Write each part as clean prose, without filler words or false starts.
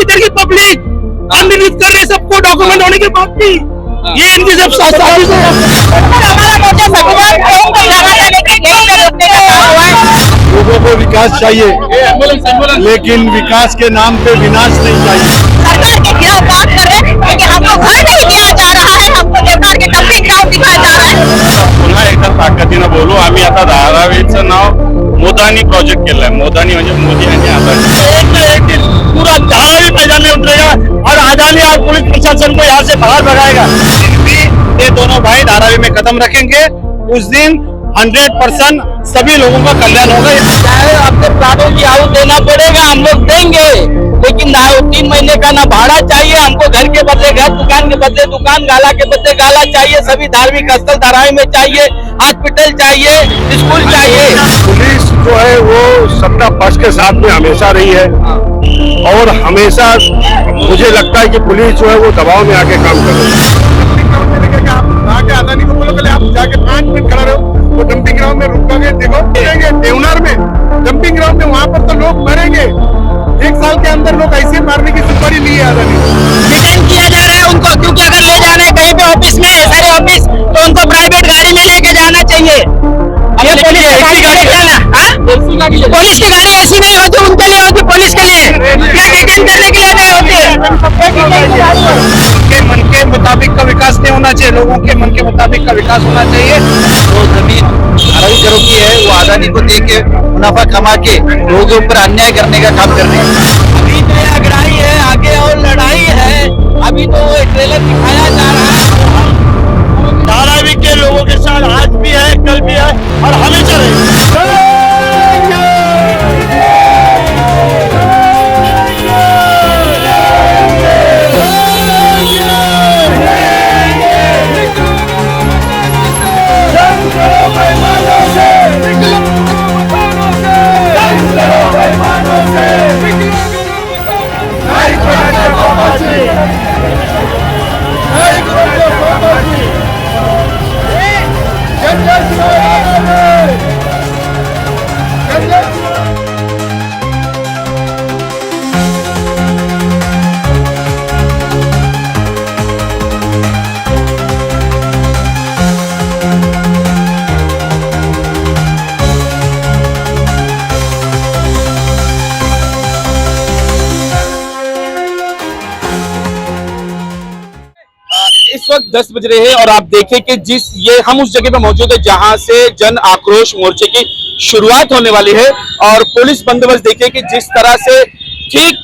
इधर की पब्लिक आंदोलित कर रही है, सबको डॉक्यूमेंट होने के बाद भी ये इनकी सब साजिश है। लोगों को विकास चाहिए, लेकिन विकास के नाम पे विनाश नहीं चाहिए। सरकार के खिलाफ बात कर रहे हैं, लेकिन हमको घर नहीं दिया जा रहा है, हमको सरकार के डंपिंग ग्राउंड दिखाया जा रहा है। पुन्हा एकदा ताकदीनं बोलू, आम्ही आता धारावीचं नाव मोदानी प्रोजेक्ट केलंय। मोदानी म्हणजे मोदी आणि अदानी। एक दिन पूरा धारावी मैदान में उतरेगा और अदानी और पुलिस प्रशासन को यहाँ से बाहर भगाएगा। ये दोनों भाई धारावी में कदम रखेंगे, उस दिन 100% सभी लोगों का कल्याण होगा। चाहे अपने प्राणों की आहुति देना पड़ेगा, हम लोग देंगे, लेकिन 3 महीने का ना भाड़ा चाहिए हमको। घर के बदले घर, दुकान के बदले दुकान, गाला के बदले गाला चाहिए। सभी धार्मिक स्थल धारावी में चाहिए, हॉस्पिटल चाहिए, स्कूल चाहिए। पुलिस जो है वो सत्ता पक्ष के साथ में हमेशा रही है और हमेशा मुझे लगता है कि पुलिस जो है वो दबाव में आके काम कर रही है। आके अदानी को बोलो, आप जाके 5 मिनट खड़ा रहो, वो डंपिंग ग्राउंड में रुकोगे, देखो देवनार में डंपिंग ग्राउंड में, वहाँ पर तो लोग मरेंगे। 1 साल के अंदर लोग ऐसे मारने की सुपारी ली है अदानी। डिटेन किया जा रहा है उनको, क्योंकि अगर ले जाना है कहीं पे ऑफिस में, सारे ऑफिस, तो उनको प्राइवेट गाड़ी में लेके जाना चाहिए। ये पुलिस की गाड़ी ऐसी नहीं होती, उनके लिए होती, पुलिस के लिए क्या डिटेन करने के लिए नहीं होती। के मन के मुताबिक का विकास नहीं होना चाहिए, लोगों के मन के मुताबिक का विकास होना चाहिए। जो जमीन धारावी घरों की है वो अदानी को दे के मुनाफा कमा के लोगों के ऊपर अन्याय करने का काम कर रहे हैं। अभी तो ये अगड़ाई है, आगे और लड़ाई है। अभी तो वो ट्रेलर दिखाया जा रहा है। धारावी के लोगों के साथ आज भी है, कल भी है और हमेशा रहेगा। इस वक्त 10 बज रहे हैं और आप देखें कि हम उस जगह पे मौजूद है जहां से जन आक्रोश मोर्चे की शुरुआत होने वाली है। और पुलिस बंदोबस्त देखिए कि जिस तरह से ठीक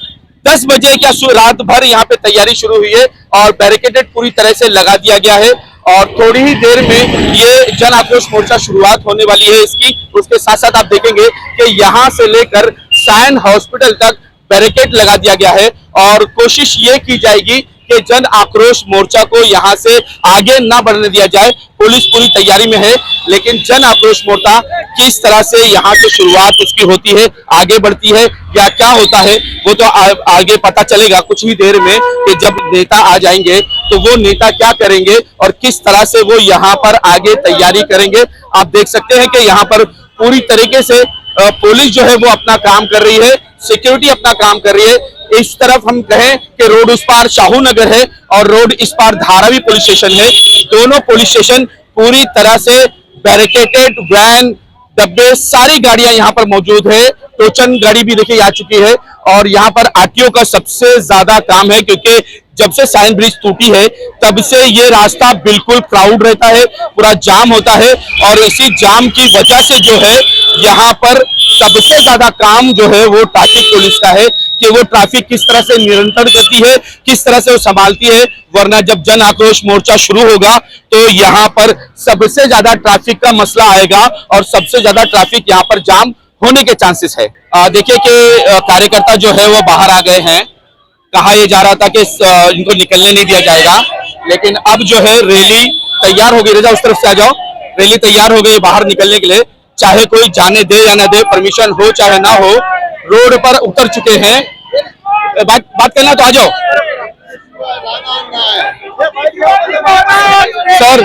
10 बजे क्या रात भर यहाँ पे तैयारी शुरू हुई है और बैरिकेडेड पूरी तरह से लगा दिया गया है और थोड़ी ही देर में ये जन आक्रोश मोर्चा शुरुआत होने वाली है इसकी। उसके साथ साथ आप देखेंगे कि यहाँ से लेकर सायन हॉस्पिटल तक बैरिकेड लगा दिया गया है और कोशिश ये की जाएगी कि जन आक्रोश मोर्चा को यहां से आगे ना बढ़ने दिया जाए। पुलिस पूरी तैयारी में है, लेकिन जन आक्रोश मोर्चा किस तरह से यहां से शुरुआत उसकी होती है, आगे बढ़ती है या क्या होता है वो तो आगे पता चलेगा कुछ ही देर में कि जब नेता आ जाएंगे तो वो नेता क्या करेंगे और किस तरह से वो यहाँ पर आगे तैयारी करेंगे। आप देख सकते हैं कि यहाँ पर पूरी तरीके से पुलिस जो है वो अपना काम कर रही है, सिक्योरिटी अपना काम कर रही है। इस तरफ हम कहें कि रोड उस पार शाहू नगर है और रोड इस पार धारावी पुलिस स्टेशन है। दोनों पुलिस स्टेशन पूरी तरह से बैरिकेटेड, वैन, डब्बे, सारी गाड़ियां यहाँ पर मौजूद है। टोचन गाड़ी भी देखिए आ चुकी है और यहाँ पर आरटीओ का सबसे ज्यादा काम है, क्योंकि जब से साइन ब्रिज टूटी है तब से ये रास्ता बिल्कुल क्राउड रहता है, पूरा जाम होता है और इसी जाम की वजह से जो है यहाँ पर सबसे ज्यादा काम जो है वो ट्रैफिक पुलिस का है कि वो ट्रैफिक किस तरह से नियंत्रण करती है, किस तरह से वो संभालती है। वरना जब जन आक्रोश मोर्चा शुरू होगा तो यहाँ पर सबसे ज्यादा ट्रैफिक का मसला आएगा और सबसे ज्यादा ट्रैफिक यहाँ पर जाम होने के चांसेस है। देखिए कि कार्यकर्ता जो है वो बाहर आ गए हैं। कहा यह जा रहा था कि इनको निकलने नहीं दिया जाएगा, लेकिन अब जो है रैली तैयार हो गई। रजा उस तरफ से आ जाओ। रैली तैयार हो गई बाहर निकलने के लिए, चाहे कोई जाने दे या ना दे, परमिशन हो चाहे ना हो, रोड पर उतर चुके हैं। बात करना तो आ जाओ सर।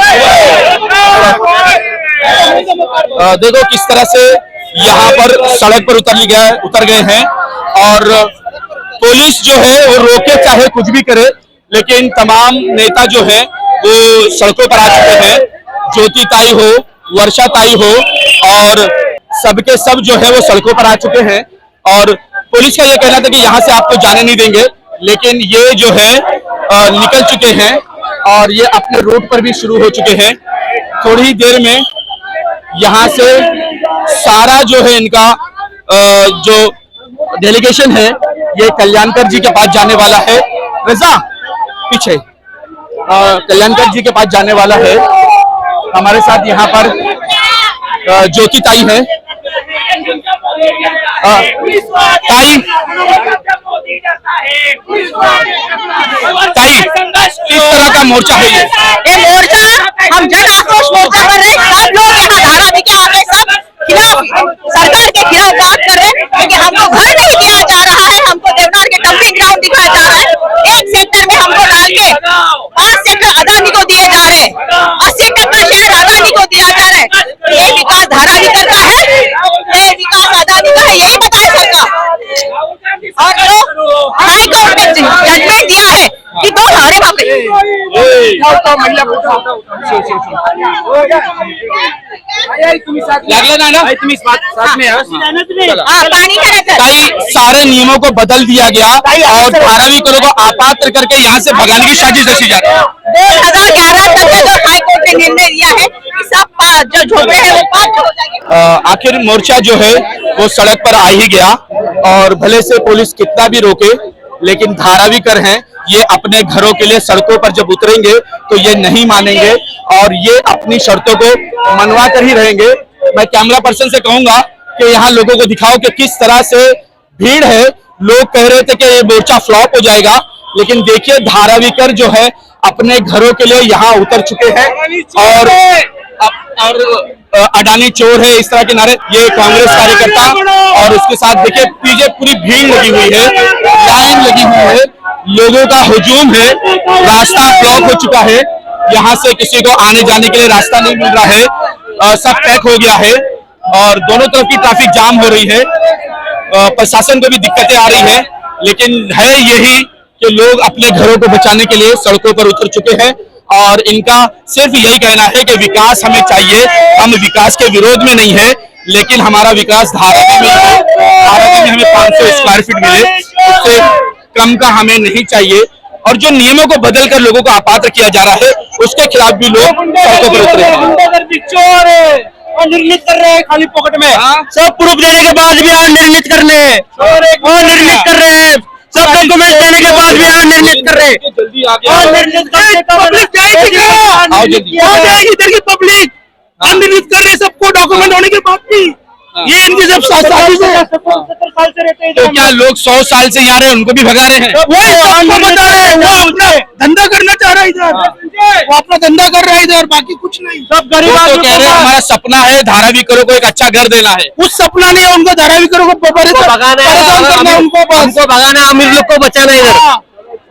देखो किस तरह से यहाँ पर सड़क पर उतर गए हैं और पुलिस जो है वो रोके चाहे कुछ भी करे, लेकिन तमाम नेता जो है वो सड़कों पर आ चुके हैं। ज्योति ताई हो, वर्षा ताई हो और सबके सब जो है वो सड़कों पर आ चुके हैं। और पुलिस का ये कहना था कि यहाँ से आपको जाने नहीं देंगे, लेकिन ये जो है निकल चुके हैं और ये अपने रूट पर भी शुरू हो चुके हैं। थोड़ी ही देर में यहाँ से सारा जो है इनका जो डेलीगेशन है ये कल्याणकर जी के पास जाने वाला है। रजा पीछे कल्याणकर जी के पास जाने वाला है। हमारे साथ यहाँ पर ज्योति ताई है। ताई किस तरह का मोर्चा है ये मोर्चा हम जन आक्रोश मोर्चा कर रहे हैं। सब लोग यहाँ धारा दिखे आगे सब खिलाफ सरकार के खिलाफ बात कर रहे हैं, क्योंकि हमको घर नहीं दिया जा रहा है। हमको देवनार के डंपिंग ग्राउंड दिखाया जा रहा है। 1 सेक्टर में हमको डाल के 5 सेक्टर अदानी को दिए जा रहे हैं। 80% शहर अदानी को दिया जा रहा है। ये विकास धारावी का है, ये विकास अदानी का है, यही बताए सरकार। और जो हाई कोर्ट ने जजमेंट दिया है कि दो अरे बाप रे सारे नियमों को बदल दिया गया और धारावी करों को अपात्र करके यहाँ से भगाने की साजिश रची जा रही है। 2011 तक जो हाई कोर्ट ने निर्णय दिया है कि सब जो झोपड़े हैं वो 5 हो जाएंगे। आखिर मोर्चा जो है वो सड़क पर आ ही गया और भले से पुलिस कितना भी रोके, लेकिन धारावी कर हैं ये अपने घरों के लिए सड़कों पर जब उतरेंगे तो ये नहीं मानेंगे और ये अपनी शर्तों को मनवा कर ही रहेंगे। मैं कैमरा पर्सन से कहूंगा कि यहाँ लोगों को दिखाओ कि किस तरह से भीड़ है। लोग कह रहे थे कि ये मोर्चा फ्लॉप हो जाएगा, लेकिन देखिए धारावीकर जो है अपने घरों के लिए यहाँ उतर चुके हैं और अडानी चोर है इस तरह के नारे। ये कांग्रेस कार्यकर्ता और उसके साथ देखिए पीछे पूरी भीड़ लगी हुई है, लाइन लगी हुई है, लोगों का हुजूम है, रास्ता ब्लॉक हो चुका है। यहाँ से किसी को आने जाने के लिए रास्ता नहीं मिल रहा है, सब पैक हो गया है और दोनों तरफ की ट्रैफिक जाम हो रही है। प्रशासन को भी दिक्कतें आ रही है, लेकिन है यही कि लोग अपने घरों को बचाने के लिए सड़कों पर उतर चुके हैं और इनका सिर्फ यही कहना है कि विकास हमें चाहिए। हम विकास के विरोध में नहीं है, लेकिन हमारा विकास धारावी में है। धारावी में हमें 500 स्क्वायर फीट मिले, उससे कम का हमें नहीं चाहिए। और जो नियमों को बदलकर लोगों को अपात्र किया जा रहा है उसके खिलाफ भी लोग सड़कों पर उतरे हैं और निर्मित कर रहे हैं खाली पॉकेट में। सब प्रूफ देने के बाद भी आज निर्मित कर रहे हैं और निर्मित कर रहे हैं। सब डॉक्यूमेंट देने के बाद भी आज निर्मित कर रहे हैं। जल्दी और निर्मित इधर की पब्लिक निर्मित कर रहे हैं सबको डॉक्यूमेंट होने के बाद भी। ये इनकी सब साजिश है। 70 साल से रहते हैं। तो क्या लोग 100 साल से यहाँ रहे उनको भी भगा रहे हैं? वो बता रहे हैं, वो अपना धंधा करना चाह रहा है इधर, वो अपना धंधा कर रहा है इधर, बाकी कुछ नहीं। सब गरीब तो कह रहे हैं हमारा सपना है धारावीकरों को एक अच्छा घर देना है। कुछ सपना नहीं है उनका, धारावीकरों को भगाना है, उनको भगाना, अमीर लोग को बचाना इधर।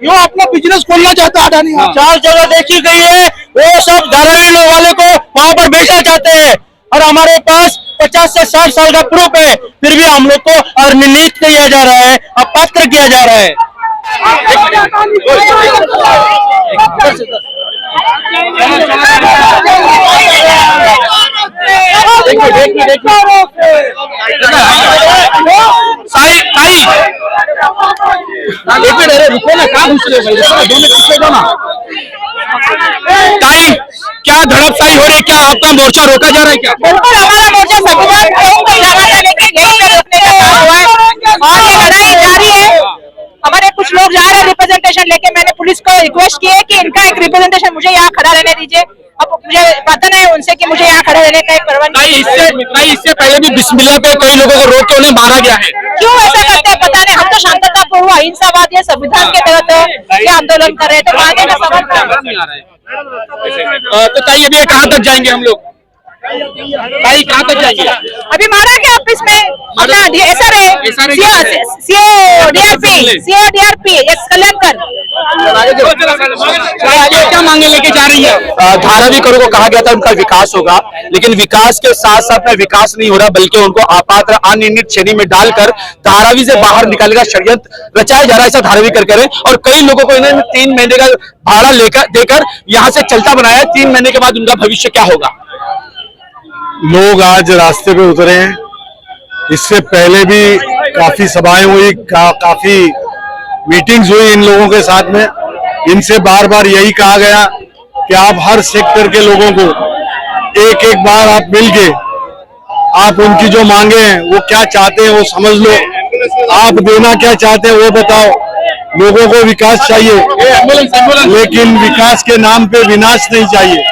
यो अपना बिजनेस खोलना चाहता है अडानी। 4 जगह देखी गई है, वो सब धारावी लोग वाले को वहाँ पर बेचना चाहते हैं और हमारे पास 50 से 60 साल का प्रूफ है, फिर भी हम लोग को और निर्णित किया जा रहा है, अपात्र किया जा रहा है। रुको ना, कहाँ घुस रहे भाई, 2 मिनट पीछे दो ना। ताई क्या धड़पसाई हो रही है? क्या आपका मोर्चा रोका जा रहा है क्या? बिल्कुल हमारा मोर्चा संविधान को लगातार लेके यहीं पे रोकने का काम हुआ है और ये लड़ाई जारी है। हमारे कुछ लोग जा रहे हैं रिप्रेजेंटेशन लेके। मैंने पुलिस को रिक्वेस्ट की है कि इनका एक रिप्रेजेंटेशन मुझे यहाँ खड़ा रहने दीजिए। अब मुझे पता नहीं उनसे कि मुझे यहाँ खड़ा रहने का एक परवानगी। इससे पहले भी बिस्मिल्लाह पे कई लोगों को रोक के उन्हें मारा गया है। क्यों ऐसा करते हैं पता नहीं। हम तो शांततापूर्व अहिंसावाद या संविधान के तहत ये आंदोलन कर रहे हैं, तो आगे का सवाल। तो ताई अभी कहाँ तक जाएंगे हम लोग? ताई कहाँ तक जाएंगे? अभी मारा गया ऑफिस में अपना सीओ डीआरपी कल्याणकर। क्या मांगे लेके जा रही है? धारावी करो को कहा गया था उनका विकास होगा, लेकिन विकास के साथ साथ में विकास नहीं हो रहा, बल्कि उनको अपात्र अनिर्णित श्रेणी में डालकर धारावी से बाहर निकालने का षड्यंत्र रचाया जा रहा है, ऐसा धारावी कर करें। और कई लोगों को इन्होंने 3 महीने का भाड़ा लेकर देकर यहाँ से चलता बनाया है। 3 महीने के बाद उनका भविष्य क्या होगा? लोग आज रास्ते पे उतरे हैं। इससे पहले भी काफी सभाएं हुई, काफी मीटिंग्स हुई इन लोगों के साथ में। इनसे बार बार यही कहा गया कि आप हर सेक्टर के लोगों को एक एक बार आप मिल के आप उनकी जो मांगे हैं वो क्या चाहते हैं वो समझ लो, आप देना क्या चाहते हैं वो बताओ। लोगों को विकास चाहिए, लेकिन विकास के नाम पे विनाश नहीं चाहिए।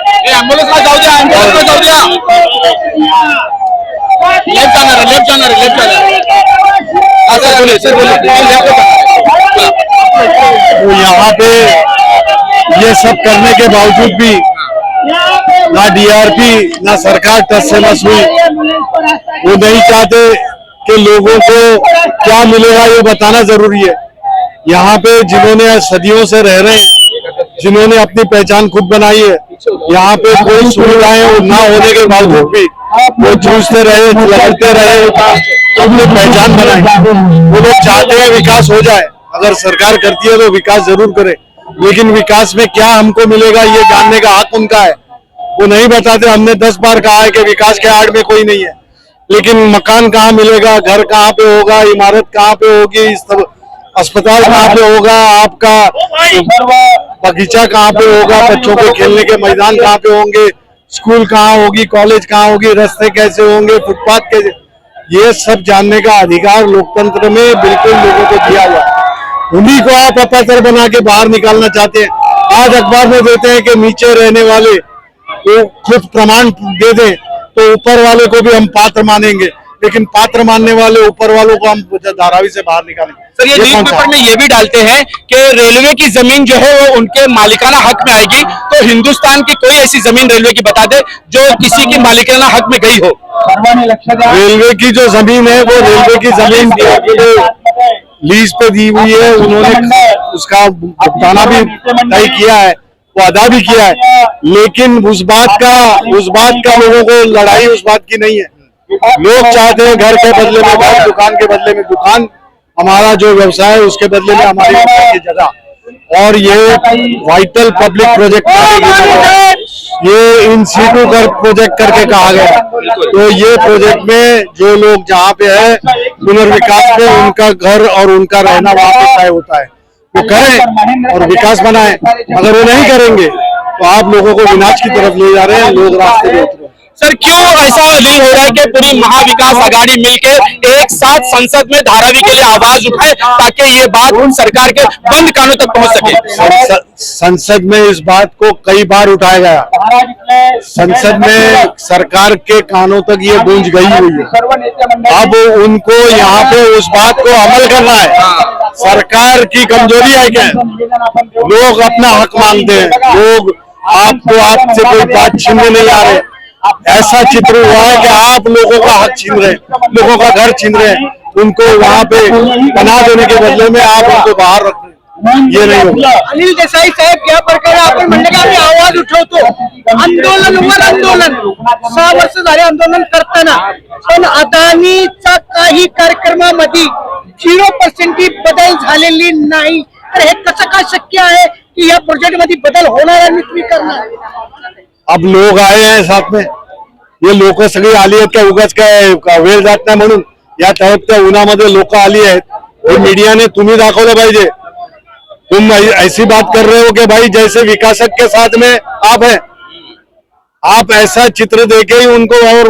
तो यहाँ पे ये सब करने के बावजूद भी ना डीआरपी ना सरकार टस से मस हुई। वो नहीं चाहते कि लोगों को क्या मिलेगा ये बताना जरूरी है। यहाँ पे जिन्होंने सदियों से रह रहे हैं, जिन्होंने अपनी पहचान खुद बनाई है, यहाँ पे कोई सुविधाएं ना होने के बावजूद भी वो जूझते रहे, लड़ते रहे, अपनी पहचान बनाई। वो लोग चाहते हैं विकास हो जाए, अगर सरकार करती है तो विकास जरूर करे, लेकिन विकास में क्या हमको मिलेगा ये जानने का हक उनका है। वो नहीं बताते। हमने 10 बार कहा है कि विकास के आड़ में कोई नहीं है, लेकिन मकान कहाँ मिलेगा, घर कहाँ पे होगा, इमारत कहाँ पे होगी, अस्पताल कहाँ पे होगा, आपका बगीचा कहाँ पे होगा, बच्चों के खेलने के मैदान कहाँ पे होंगे, स्कूल कहाँ होगी, कॉलेज कहाँ होगी, रास्ते कैसे होंगे, फुटपाथ कैसे, ये सब जानने का अधिकार लोकतंत्र में बिल्कुल लोगों को दिया हुआ है। उन्हीं को आप अपात्र बना के बाहर निकालना चाहते हैं। आज अखबार में देते हैं कि नीचे रहने वाले को खुद प्रमाण दे दें तो ऊपर वाले को भी हम पात्र मानेंगे, लेकिन पात्र मानने वाले ऊपर वालों को हम धारावी से बाहर निकालेंगे। सर, ये न्यूज पेपर में ये भी डालते हैं कि रेलवे की जमीन जो है वो उनके मालिकाना हक में आएगी, तो हिंदुस्तान की कोई ऐसी जमीन रेलवे की बता दे जो किसी की मालिकाना हक में गई हो। रेलवे की जो जमीन है वो रेलवे की जमीन लीज पे दी हुई है, उन्होंने उसका भुगताना भी तय किया है, वो अदा भी किया है, लेकिन उस बात का लोगों को लड़ाई उस बात की नहीं है। लोग चाहते हैं घर के बदले में घर, दुकान के बदले में दुकान, हमारा जो व्यवसाय है उसके बदले में हमारी की जगह। और ये वाइटल पब्लिक प्रोजेक्ट ये इन सीटों पर प्रोजेक्ट करके कहा गया, तो ये प्रोजेक्ट में जो लोग जहाँ पे है पुनर्विकास में उनका घर और उनका रहना वहाँ पे तय होता है, वो करें और विकास बनाएं। अगर वो नहीं करेंगे तो आप लोगों को विनाश की तरफ ले जा रहे हैं, लोग रास्ते पे उतरे। सर, क्यों ऐसा नहीं हो रहा है कि पूरी महाविकास आघाड़ी मिलकर एक साथ संसद में धारावी के लिए आवाज उठाए ताकि ये बात उन सरकार के बंद कानों तक पहुंच सके? संसद में इस बात को कई बार उठाया गया, संसद में सरकार के कानों तक ये गूंज गई हुई है। अब उनको यहाँ पे उस बात को अमल करना है। सरकार की कमजोरी है क्या? लोग अपना हक मांगते हैं, लोग आपसे कोई बात छीनने नहीं आ रहे। ऐसा चित्र हुआ है कि आप लोगों का हक छीन रहे, लोगों का घर छीन रहे, उनको वहाँ पे बना देने के बदले में आप उनको बाहर रख रहे। ये नहीं होगा। अनिल देसाई साहेब क्या प्रकारे आपण म्हणले की आम्ही आवाज उठवतो, आंदोलनावर आंदोलन 6 वर्ष झाले आंदोलन करताना, पण अदानीचा काही कार्यक्रमामध्ये 0% बदल झालेली नाही। तर हे कसं काय शक्य आहे की या प्रोजेक्ट मध्ये बदल होणार आणि तुम्ही करणार? अब लोग आए हैं साथ में, ये लोक सगळी आली आहेत का उगाच काय वेळ जात नाही म्हणून? या तळपत्या उन्हामध्ये लोक आली आहेत, हे मीडियाने तुम्ही दाखवलं पाहिजे। तुम ऐसी बात कर रहे हो कि भाई जैसे विकासक के साथ में आप हैं, आप ऐसा चित्र देके ही उनको और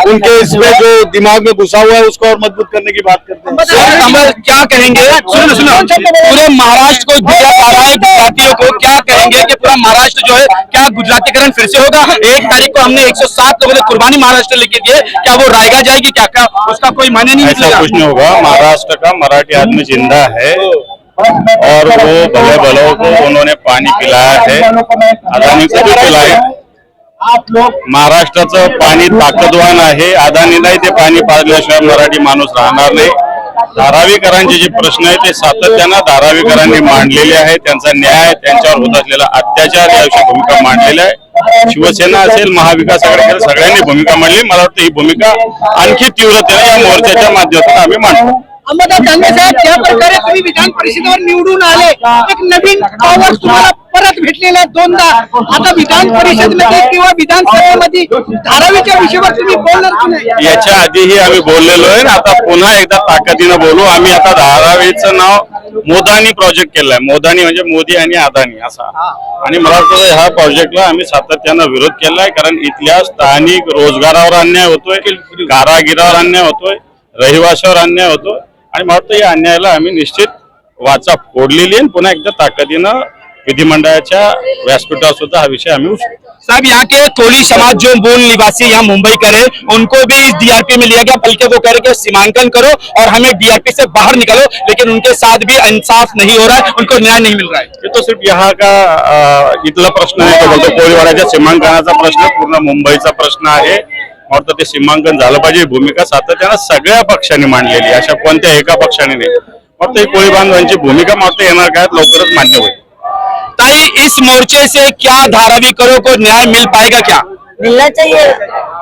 उनके इसमें जो दिमाग में घुसा हुआ है उसको और मजबूत करने की बात करते हैं। सर, कमल क्या कहेंगे? सुनो, पूरे महाराष्ट्र को दिया जा रहा है गुजरातियों को, क्या कहेंगे कि पूरा महाराष्ट्र जो है क्या गुजरातीकरण फिर से होगा? 1 तारीख को हमने 107 लोगों ने कुर्बानी महाराष्ट्र लिखी थी, क्या वो रायगा जाएगी? क्या उसका कोई मायने नहीं निकलेगा? कुछ नहीं होगा। महाराष्ट्र का मराठी आदमी जिंदा है और वो भले भलों को उन्होंने पाणी पिलाया है, अदानी को भी पिलाया। महाराष्ट्राचं पाणी ताकदवान आहे, अदानी नाही ते पाणी पाजल्याशिवाय मराठी माणूस राहणार नाही। धारावीकरांचे जे प्रश्न आहेत ते सातत्यानं धारावीकरांनी मांडलेले आहे. त्यांचा न्याय, त्यांच्यावर होत असलेला अत्याचार याविषयी भूमिका मांडलेल्या आहे. शिवसेना असेल, महाविकास आघाडी असेल, सगळ्यांनी भूमिका मांडली. मला वाटतं ही भूमिका आणखी तीव्रतेने या मोर्चाच्या माध्यमातून आम्ही मांडतो. अंबादास दानवे साहेब, ज्या प्रकारे तुम्ही विधान परिषदेवर निवडून आले, एक नवीन पॉवर तुम्हाला परत भेटलेला आहे दोनदा. आता विधान परिषदेमध्ये किंवा विधानसभेमध्ये धारावीच्या विषयावर तुम्ही बोलणार की नाही? याच्या आधीही आम्ही बोललेलो आहे. आता पुन्हा एकदा ताकदीनं बोलू. आम्ही आता धारावीचं नाव मोदानी प्रोजेक्ट केलंय. मोदानी म्हणजे मोदी आणि अदानी असा. आणि मला वाटतं ह्या प्रोजेक्टला आम्ही सातत्यानं विरोध केलाय, कारण इथल्या स्थानिक रोजगारावर अन्याय होतोय, कारागिरावर अन्याय होतोय, रहिवाशावर अन्याय होतोय. आणि मला वाटतं या अन्यायाला आम्ही निश्चित वाचा फोडलेली आहे. पुन्हा एकदा ताकदीनं विधिमंडळाच्या व्यासपीठावर सुद्धा हा विषय आम्ही उचलू. साहब, यहाँ के कोली समाज जो मूल निवासी यहाँ मुंबई करे, उनको भी इस डीआरपी में लिया गया, बल्कि वो कह रहे कि सीमांकन करो और हमें डीआरपी से बाहर निकालो, लेकिन उनके साथ भी इंसाफ नहीं हो रहा है, उनको न्याय नहीं मिल रहा है. ये तो सिर्फ यहाँ का इथला प्रश्न आहे. तो बोलतो कोळीवाड्याच्या सीमांकनाचा प्रश्न पूर्ण मुंबईचा प्रश्न आहे. और ते सीमांकन झालं पाहिजे. भूमिका सातत्यानं सगळ्या पक्षांनी मांडलेली, अशा कोणत्या एका पक्षाने नाही. फक्त ही कोळी बांधवांची भूमिका मात्र येणार काळात लवकरच मान्य होईल. ताई, इस मोर्चे से क्या धारावीकरों को न्याय मिल पाएगा? क्या मिलना चाहिए?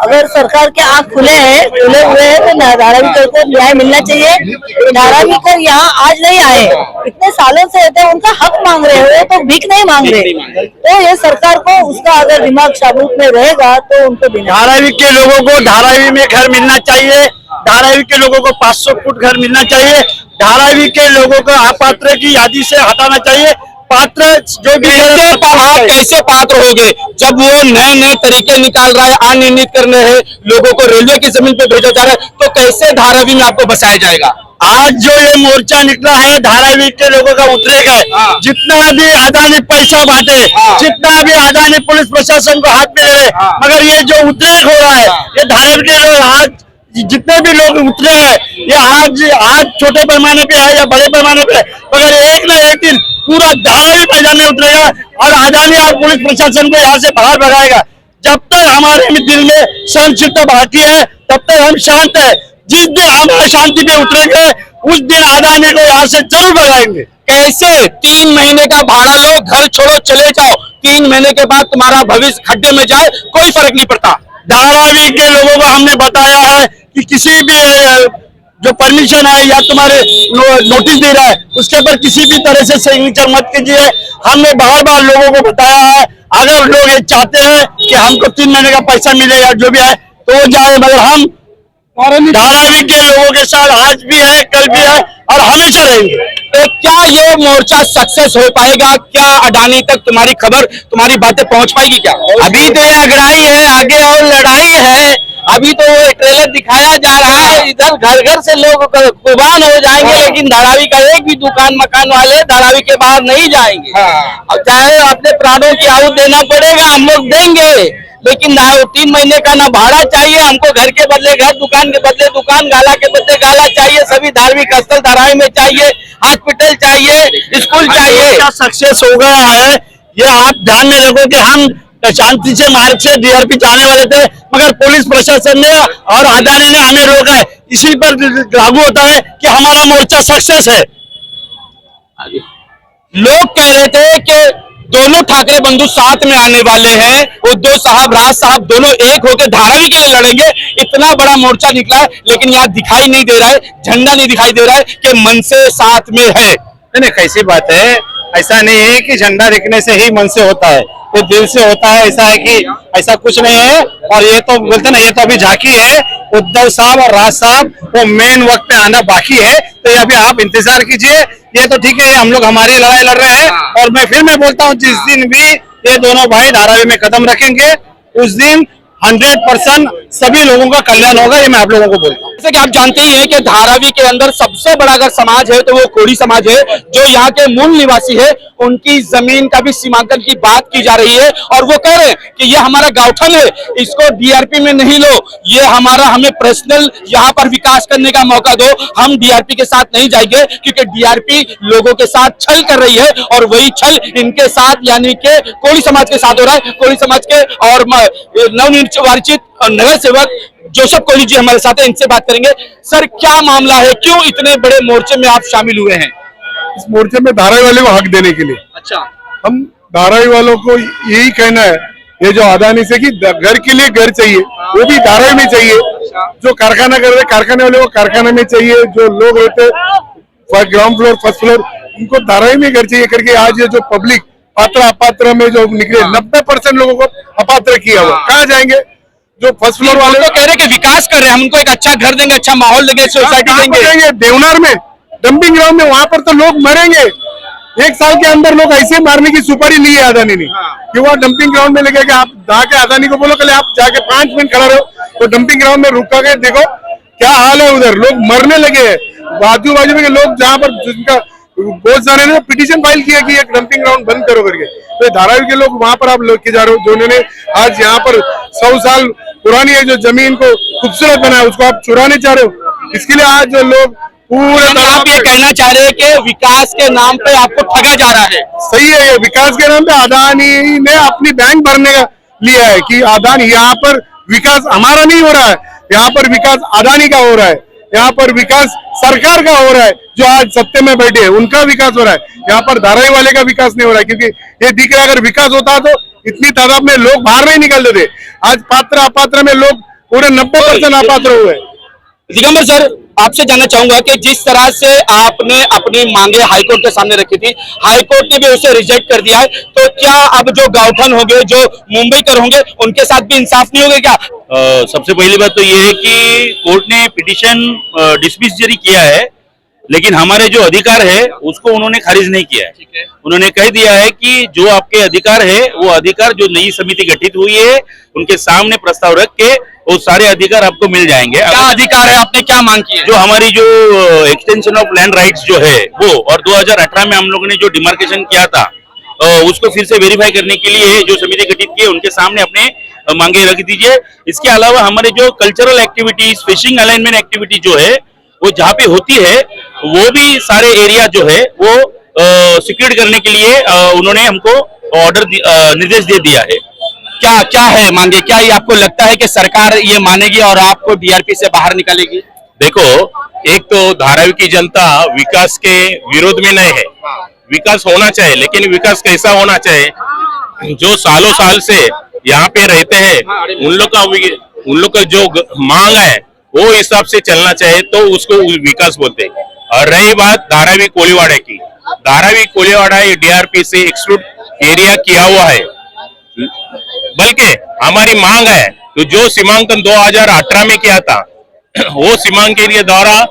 अगर सरकार के आँख खुले हुए हैं तो धारावीकर को न्याय मिलना चाहिए. धारावीकर यहाँ आज नहीं आए, इतने सालों से रहते हैं, उनका हक मांग रहे हो तो भीख नहीं मांग रहे. तो ये सरकार को उसका अगर दिमाग साबुत में रहेगा तो उनको देना. धारावी के लोगों को धारावी में घर मिलना चाहिए. धारावी के लोगों को 500 फुट घर मिलना चाहिए. धारावी के लोगों को अपात्र की यादी से हटाना चाहिए. पात्र जो भी आप कैसे पात्र हो गए जब वो नए नए तरीके निकाल रहा है, अनियमित करने हैं, लोगों को रेलवे की जमीन पे भेजा जा रहा है, तो कैसे धारावी में आपको बसाया जाएगा? आज जो ये मोर्चा निकला है धारावी के लोगों का उतरेगा. जितना भी अदानी पैसा बांटे, जितना भी अदानी पुलिस प्रशासन को हाथ में ले रहे, मगर ये जो उद्रेक हो रहा है, ये धारावी के लोग आज जितने भी लोग उतरे हैं, ये आज छोटे पैमाने पे है या बड़े पैमाने पे, मगर एक ना एक दिन पूरा धारावी मैदान में उतरेगा और अदानी और पुलिस प्रशासन को यहाँ से बाहर भगाएगा. जब तक हमारे दिल में सहनशीलता बाकी है तब तक हम शांत है. जिस दिन हम शांति पे उतरेंगे उस दिन अदानी को यहाँ से जरूर भगाएंगे. कैसे 3 महीने का भाड़ा लो, घर छोड़ो, चले जाओ, 3 महीने के बाद तुम्हारा भविष्य खड्डे में जाए, कोई फर्क नहीं पड़ता. धारावी के लोगों को हमने बताया है कि किसी भी जो परमिशन है या तुम्हारे नोटिस दे रहा है उसके ऊपर किसी भी तरह से सिग्नेचर मत कीजिए. हमने बार बार लोगों को बताया है. अगर लोग ये चाहते हैं कि हमको 3 महीने का पैसा मिले या जो भी है तो वो जाए, मगर हम धारावी के लोगों के साथ आज भी है, कल भी है और हमेशा रहेंगे. तो क्या ये मोर्चा सक्सेस हो पाएगा? क्या अडानी तक तुम्हारी खबर, तुम्हारी बातें पहुंच पाएगी क्या? अभी तो ये अगड़ाई है, आगे और लड़ाई है. अभी तो वो ट्रेलर दिखाया जा रहा है, इधर घर घर से लोग कुर्बान हो जाएंगे, लेकिन धारावी का एक भी दुकान मकान वाले धारावी के बाहर नहीं जाएंगे. और चाहे अपने प्राणों की आहुति देना पड़ेगा, हम लोग देंगे, लेकिन 3 महीने का ना भाड़ा चाहिए हमको. घर के बदले घर, दुकान के बदले दुकान, गाला के बदले गाला चाहिए. सभी धार्मिक स्थल धारावी में चाहिए, हॉस्पिटल चाहिए, स्कूल चाहिए. सक्सेस हो गया है ये आप ध्यान में रखो कि हम शांति से मार्ग से डीआरपी जाने वाले थे, मगर पुलिस प्रशासन ने और अदानी ने हमें रोका है. इसी पर लागू होता है कि हमारा मोर्चा सक्सेस है. लोग कह रहे थे कि दोनों ठाकरे बंधु साथ में आने वाले हैं, उद्धव साहब, राज साहब दोनों एक होकर धारावी के लिए लड़ेंगे. इतना बड़ा मोर्चा निकला है, लेकिन यहाँ दिखाई नहीं दे रहा है, झंडा नहीं दिखाई दे रहा है कि मन से साथ में है. नहीं, कैसी बात है. ऐसा नहीं है कि झंडा दिखने से ही मन से होता है, वो दिल से होता है. ऐसा है कि ऐसा कुछ नहीं है. और ये तो बोलते ना, ये तो अभी झांकी है. उद्धव साहब और राज साहब वो मेन वक्त पे आना बाकी है, तो ये अभी आप इंतजार कीजिए. ये तो ठीक है, हम लोग हमारी लड़ाई लड़ रहे हैं. और मैं बोलता हूँ, जिस दिन भी ये दोनों भाई धारावी में कदम रखेंगे उस दिन 100% सभी लोगों का कल्याण होगा. ये मैं आप लोगों को बोलता हूँ. जैसे कि आप जानते ही हैं कि धारावी के अंदर सबसे बड़ा अगर समाज है तो वो कोड़ी समाज है, जो यहाँ के मूल निवासी है. उनकी जमीन का भी सीमांकन की बात की जा रही है और वो कह रहे हैं कि ये हमारा गांवठन है, इसको डीआरपी में नहीं लो, ये हमें पर्सनल यहाँ पर विकास करने का मौका दो. हम डीआरपी के साथ नहीं जाएंगे, क्योंकि डीआरपी लोगों के साथ छल कर रही है और वही छल इनके साथ यानी कि कोड़ी समाज के साथ हो रहा है. कोड़ी समाज के और नवनिर्वाचित नगर सेवक जोसेफ कोहली जी हमारे साथ हैं, इनसे बात करेंगे। सर, क्या मामला है, क्यों इतने बड़े मोर्चे में आप शामिल हुए हैं? इस मोर्चे में धारावी वाले को हक देने के लिए। अच्छा, हम धारावी वालों को यही कहना है, ये जो अदानी से कि घर के लिए घर चाहिए, वो भी धारावी में चाहिए। जो कारखाना कर रहे कारखाने वाले, वो कारखाने में चाहिए। जो लोग रहते ग्राउंड फ्लोर, फर्स्ट फ्लोर, उनको धारावी में घर चाहिए करके आज ये जो पब्लिक पात्र अपात्र में जो निकले, 90% लोगों को अपात्र किया हुआ, कहाँ जाएंगे? जो फर्स्ट फ्लोर वाले तो कह रहे कि विकास कर रहे हैं, हम उनको एक अच्छा घर देंगे, अच्छा माहौल देंगे, सोसाइटी देंगे। देवनार में डंपिंग ग्राउंड में, वहां पर तो लोग मरेंगे। 1 साल के अंदर लोग ऐसे मारने की सुपारी ली है अदानी ने कि वो डंपिंग ग्राउंड में लेके, आप जाके अदानी को बोलो कल आप जाके 5 मिनट खड़ा रहो, तो डंपिंग ग्राउंड में रुका के देखो क्या हाल है। उधर लोग मरने लगे हैं। बाजू बाजू में लोग जहाँ पर जिनका बहुत सारे ने पिटीशन फाइल किया कि एक डंपिंग ग्राउंड बंद करो करके, तो धारावी के लोग वहां पर आप लेके जा रहे हो। जो उन्होंने आज यहाँ पर 100 साल पुरानी है जो जमीन को खूबसूरत बनाया, उसको आप चुराने चाह रहे हो। इसके लिए आज जो लोग पूरे, आप ये कहना चाह रहे हैं कि विकास के नाम पे आपको ठगा जा रहा है? सही है, ये विकास के नाम पे अदानी ने अपनी बैंक भरने का लिया है कि अदानी, यहाँ पर विकास हमारा नहीं हो रहा है, यहाँ पर विकास अदानी का हो रहा है। यहाँ पर विकास सरकार का हो रहा है, जो आज सत्ते में बैठे हैं उनका विकास हो रहा है। यहाँ पर धारावी वाले का विकास नहीं हो रहा है, क्योंकि ये दिख रहा है अगर विकास होता तो इतनी तादाद में लोग बाहर नहीं निकलते थे। आज पात्र अपात्र में लोग पूरे 90% अपात्र हुए। दिगंबर सर, आपसे जानना चाहूंगा कि जिस तरह से आपने अपनी मांगे हाईकोर्ट के सामने रखी थी, हाईकोर्ट ने भी उसे रिजेक्ट कर दिया है, तो क्या अब जो गाउठन होंगे, जो मुंबई कर होंगे, उनके साथ भी इंसाफ नहीं होगा क्या? सबसे पहली बात तो ये है कि कोर्ट ने पिटीशन डिसमिस जारी किया है, लेकिन हमारे जो अधिकार है उसको उन्होंने खारिज नहीं किया है। उन्होंने कह दिया है कि जो आपके अधिकार है, वो अधिकार जो नई समिति गठित हुई है उनके सामने प्रस्ताव रख के वो सारे अधिकार आपको मिल जाएंगे। क्या अधिकार है, आपने क्या मांग की है? जो हमारी जो एक्सटेंशन ऑफ लैंड राइट्स जो है वो, और 2018 में हम लोगों ने जो डिमार्केशन किया था उसको फिर से वेरीफाई करने के लिए जो समिति गठित की है उनके सामने अपने मांगे रख दीजिए। इसके अलावा हमारे जो cultural activities, fishing alignment activity जो है वो जहाँ पे होती है, वो भी सारे एरिया जो है वो सिक्योर करने के लिए उन्होंने हमको ऑर्डर निर्देश दे दिया है। क्या क्या है मांगे? क्या ये आपको लगता है कि सरकार ये मानेगी और आपको डीआरपी से बाहर निकालेगी? देखो, एक तो धारावी की जनता विकास के विरोध में नहीं है, विकास होना चाहिए, लेकिन विकास कैसा होना चाहिए? जो सालों साल से यहाँ पे रहते हैं उन लोग का जो मांग है वो हिसाब से चलना चाहिए, तो उसको विकास बोलते हैं। और रही बात धारावी कोलीवाड़ा की, धारावी कोलीवाड़ा ये डीआरपी से एक्सक्लूड एरिया किया हुआ है, बल्कि हमारी मांग है तो जो सीमांकन 2018 में किया था वो सीमांकन के द्वारा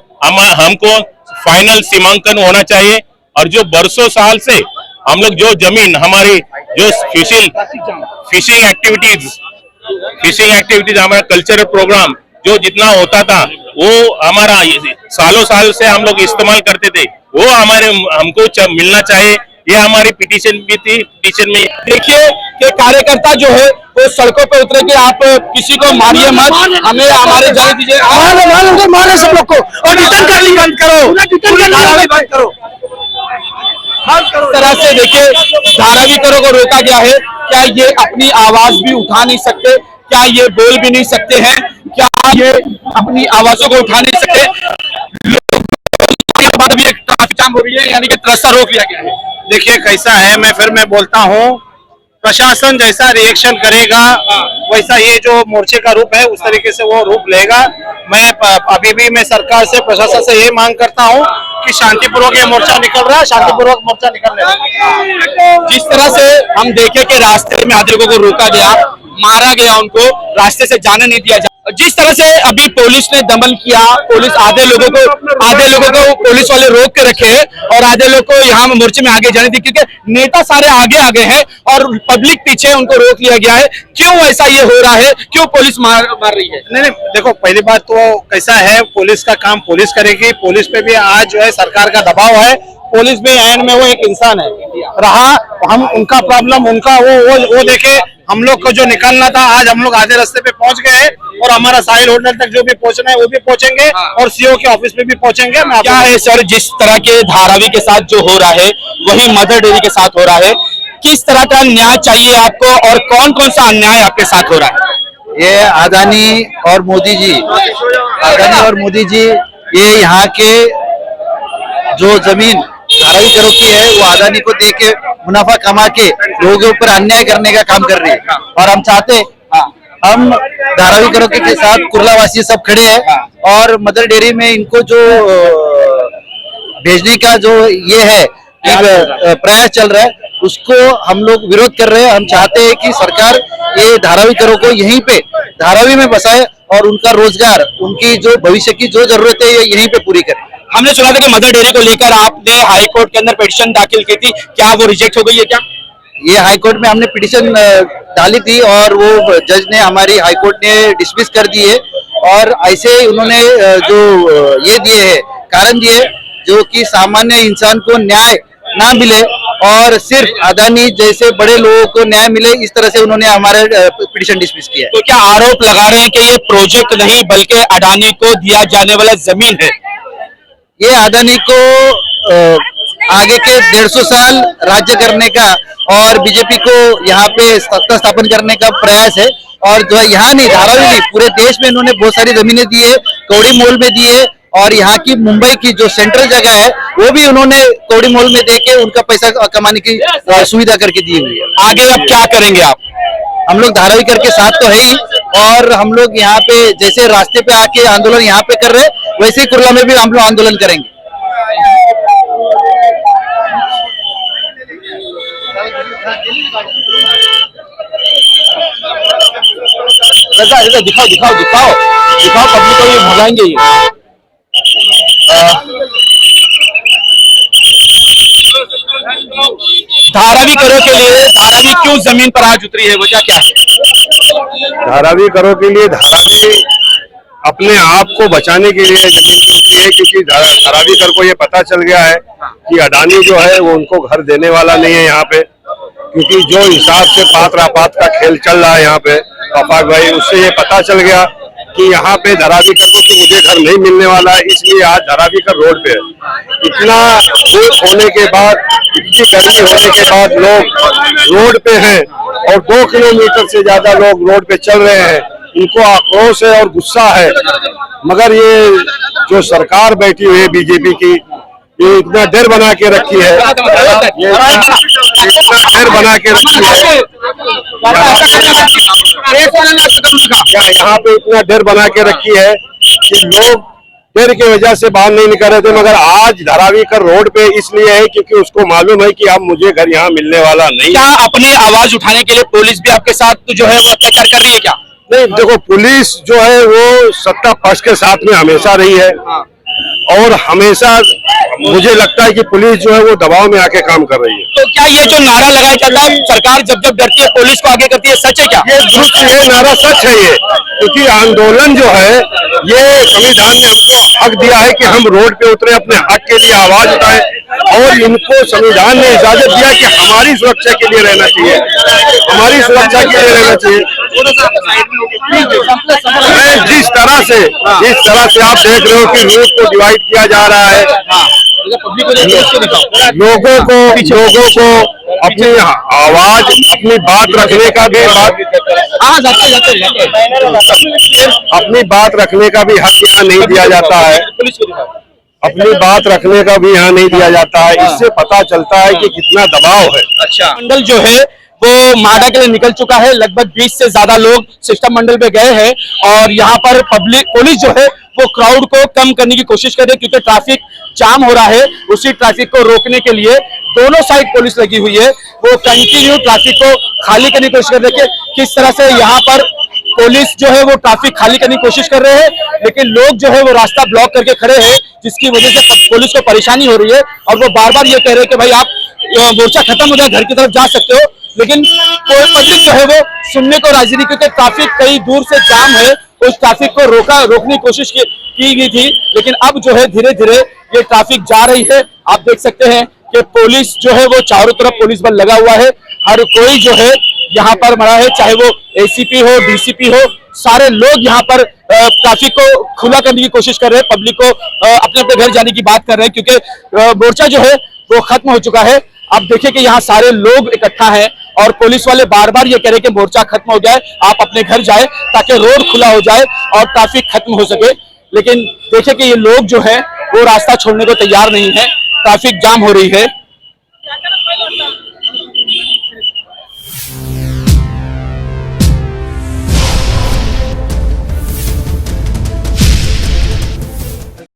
हमको फाइनल सीमांकन होना चाहिए। और जो बरसों साल से हम लोग जो जमीन हमारी जो फिशिंग एक्टिविटीज हमारा कल्चरल प्रोग्राम जो जितना होता था वो हमारा सालों साल से हम लोग इस्तेमाल करते थे, वो हमको मिलना चाहिए। ये हमारी पिटीशन भी थी। पिटीशन में देखिए कि कार्यकर्ता जो है वो सड़कों पे उतरे कि आप किसी को मारिए मत, हमें हमारे जाने दीजिए, मारे सब लोग को और रिटर्न कर ली, बंद करो। इस तरह से देखिए धारावी करो को रोका गया है। क्या ये अपनी आवाज भी उठा नहीं सकते? क्या ये बोल भी नहीं सकते हैं? क्या ये अपनी आवाजों को उठा नहीं सकते? बाद भी एक ट्रैफिक जाम हो रही है, यानी कि रास्ता रोक लिया गया है। देखिए कैसा है, मैं बोलता हूँ, प्रशासन जैसा रिएक्शन करेगा वैसा ये जो मोर्चे का रूप है उस तरीके से वो रूप लेगा। मैं अभी भी मैं सरकार से, प्रशासन से ये मांग करता हूँ कि शांतिपूर्वक ये मोर्चा निकल रहा है, शांतिपूर्वक मोर्चा निकलने दो। जिस तरह से हम देखे कि रास्ते में आधे लोगों को रोका गया, मारा गया, उनको रास्ते से जाने नहीं दिया। जिस तरह से अभी पुलिस ने दमन किया, पुलिस आधे लोगों को पुलिस वाले रोक के रखे हैं और आधे लोग को यहाँ मोर्चे में आगे जाने दी, क्योंकि नेता सारे आगे हैं और पब्लिक पीछे, उनको रोक लिया गया है। क्यों ऐसा ये हो रहा है? क्यों पुलिस मार रही है? नहीं, देखो पहली बात तो कैसा है, पुलिस का काम पुलिस करेगी। पुलिस पे भी आज जो है सरकार का दबाव है। पुलिस भी एंड में वो एक इंसान है रहा, हम उनका प्रॉब्लम उनका वो देखे। हम लोग को जो निकलना था, आज हम लोग आधे रास्ते पे पहुंच गए और हमारा साहिल होटल तक जो भी पहुंचना है वो भी पहुंचेंगे और सीओ के ऑफिस में भी पहुंचेंगे। क्या है सर, जिस तरह के धारावी के साथ जो हो रहा है वही मदर डेयरी के साथ हो रहा है, किस तरह का न्याय चाहिए आपको और कौन कौन सा अन्याय आपके साथ हो रहा है? ये अदानी और मोदी जी ये यहाँ के जो जमीन धारावी करों की है वो अदानी को दे के मुनाफा कमा के लोगों के ऊपर अन्याय करने का काम कर रही है। और हम चाहते हम धारावी करों के साथ कुर्लावासी सब खड़े हैं और मदर डेयरी में इनको जो भेजने का जो ये है प्रयास चल रहा है उसको हम लोग विरोध कर रहे हैं। हम चाहते हैं कि सरकार ये धारावी करों को यहीं पे धारावी में बसाए और उनका रोजगार उनकी जो भविष्य की जो जरूरत है ये यहीं पे पूरी करे। हमने सुना था कि मदर डेयरी को लेकर आपने हाई कोर्ट के अंदर पिटीशन दाखिल की थी, क्या वो रिजेक्ट हो गई है क्या? ये हाई कोर्ट में हमने पिटीशन डाली थी और वो जज ने हमारी हाई कोर्ट ने डिसमिस कर दी है। और ऐसे उन्होंने जो ये दिए है कारण दिए जो कि सामान्य इंसान को न्याय ना मिले और सिर्फ अदानी जैसे बड़े लोगों को न्याय मिले, इस तरह से उन्होंने हमारे पिटीशन डिसमिस किया है। तो क्या आरोप लगा रहे हैं कि ये प्रोजेक्ट नहीं बल्कि अडानी को दिया जाने वाला जमीन है? ये अदानी को आगे के 150 साल राज्य करने का और बीजेपी को यहाँ पे सत्ता स्थापन करने का प्रयास है। और जो है यहाँ नहीं धारावी नहीं पूरे देश में इन्होंने बहुत सारी जमीनें दी है, कौड़ी मोल में दी है और यहाँ की मुंबई की जो सेंट्रल जगह है वो भी उन्होंने कौड़ी मोल में देके उनका पैसा कमाने की सुविधा करके दी हुई है। आगे अब क्या करेंगे आप? हम लोग धारावी करके साथ तो है ही और हम लोग यहाँ पे जैसे रास्ते पे आके आंदोलन यहाँ पे कर रहे वैसे ही कुर्ला में भी हम लोग आंदोलन करेंगे। दिखाओ दिखाओ दिखाओ दिखाओ पब्लिक को ये भगाएंगे ये। धारावी करों के लिए धारावी क्यों जमीन पर आज उतरी है, वजह क्या है? धारावी करों के लिए धारावी अपने आप को बचाने के लिए जमीन की उतरी है क्योंकि धारावी कर को ये पता चल गया है कि अडानी जो है वो उनको घर देने वाला नहीं है यहाँ पे, क्योंकि जो हिसाब से पात रापात का खेल चल रहा है यहाँ पे आफाक भाई, उससे ये पता चल गया कि यहाँ पे धारावी कर को कि मुझे घर नहीं मिलने वाला है, इसलिए आज धारावी कर रोड पे है। इतना धूप होने के बाद, इतनी गर्मी होने के बाद लोग रोड पे हैं और 2 किलोमीटर से ज्यादा लोग रोड पे चल रहे हैं। इनको आक्रोश है और गुस्सा है, मगर ये जो सरकार बैठी हुई है बीजेपी की, ये इतना डर बना के रखी है, ये इतना डर बना के रखी है, यहाँ पे इतना डर बना के रखी है कि लोग डर की वजह से बाहर नहीं निकल रहे थे। मगर आज धारावी कर रोड पे इसलिए है क्योंकि उसको मालूम है कि अब मुझे घर यहाँ मिलने वाला नहीं। क्या अपनी आवाज उठाने के लिए पुलिस भी आपके साथ जो है वो अत्याचार कर रही है क्या? नहीं, देखो पुलिस जो है वो सत्ता पक्ष के साथ में हमेशा रही है और हमेशा मुझे लगता है कि पुलिस जो है वो दबाव में आके काम कर रही है। तो क्या ये जो नारा लगाया जाता है सरकार जब जब डरती है पुलिस को आगे करती है, सच है क्या? ये दुरुस्त है, नारा सच है ये, क्योंकि आंदोलन जो है ये संविधान ने हमको हक दिया है कि हम रोड पे उतरे, अपने हक के लिए आवाज उठाएं और इनको संविधान ने इजाजत दिया कि हमारी सुरक्षा के लिए रहना चाहिए, हमारी सुरक्षा के लिए रहना चाहिए। जिस तरह से आप देख रहे हो कि रूट को डिवाइड किया जा रहा है, लोगों को अपनी आवाज अपनी बात रखने का भी अपनी बात रखने का भी हक यहाँ नहीं दिया जाता है, अपनी बात रखने का भी यहाँ नहीं दिया जाता है। इससे पता चलता है कि कितना दबाव है। अच्छा, मंडल जो है वो माडा के लिए निकल चुका है, लगभग 20 से ज्यादा लोग सिस्टम मंडल पे गए हैं और यहाँ पर पुलिस जो है वो क्राउड को कम करने की कोशिश कर रही है क्योंकि ट्रैफिक जाम हो रहा है। उसी ट्रैफिक को रोकने के लिए दोनों साइड पुलिस लगी हुई है, वो कंटिन्यू ट्रैफिक को खाली करने की कोशिश कर रही है। किस तरह से यहाँ पर पुलिस जो है वो ट्रैफिक खाली करने की कोशिश कर रहे हैं, लेकिन लोग जो है वो रास्ता ब्लॉक करके खड़े हैं, जिसकी वजह से पुलिस को परेशानी हो रही है और वो बार बार ये कह रहे हैं कि भाई आप मोर्चा खत्म हो जाए, घर की तरफ जा सकते हो, लेकिन पब्लिक जो है वो सुनने को राजी नहीं क्योंकि ट्रैफिक कई दूर से जाम है। उस ट्रैफिक को रोकने की कोशिश की गई थी, लेकिन अब जो है धीरे धीरे ये ट्रैफिक जा रही है। आप देख सकते हैं कि पुलिस जो है वो चारों तरफ पुलिस बल लगा हुआ है, हर कोई जो है यहाँ पर मरा है, चाहे वो एसीपी हो डीसीपी हो, सारे लोग यहाँ पर ट्रैफिक को खुला करने की कोशिश कर रहे हैं, पब्लिक को अपने अपने घर जाने की बात कर रहे हैं क्योंकि मोर्चा जो है वो खत्म हो चुका है। आप देखिए कि यहाँ सारे लोग इकट्ठा हैं और पुलिस वाले बार बार ये कह रहे कि मोर्चा खत्म हो जाए, आप अपने घर जाए ताकि रोड खुला हो जाए और ट्रैफिक खत्म हो सके। लेकिन देखिए कि ये लोग जो है वो रास्ता छोड़ने को तैयार नहीं है, ट्रैफिक जाम हो रही है।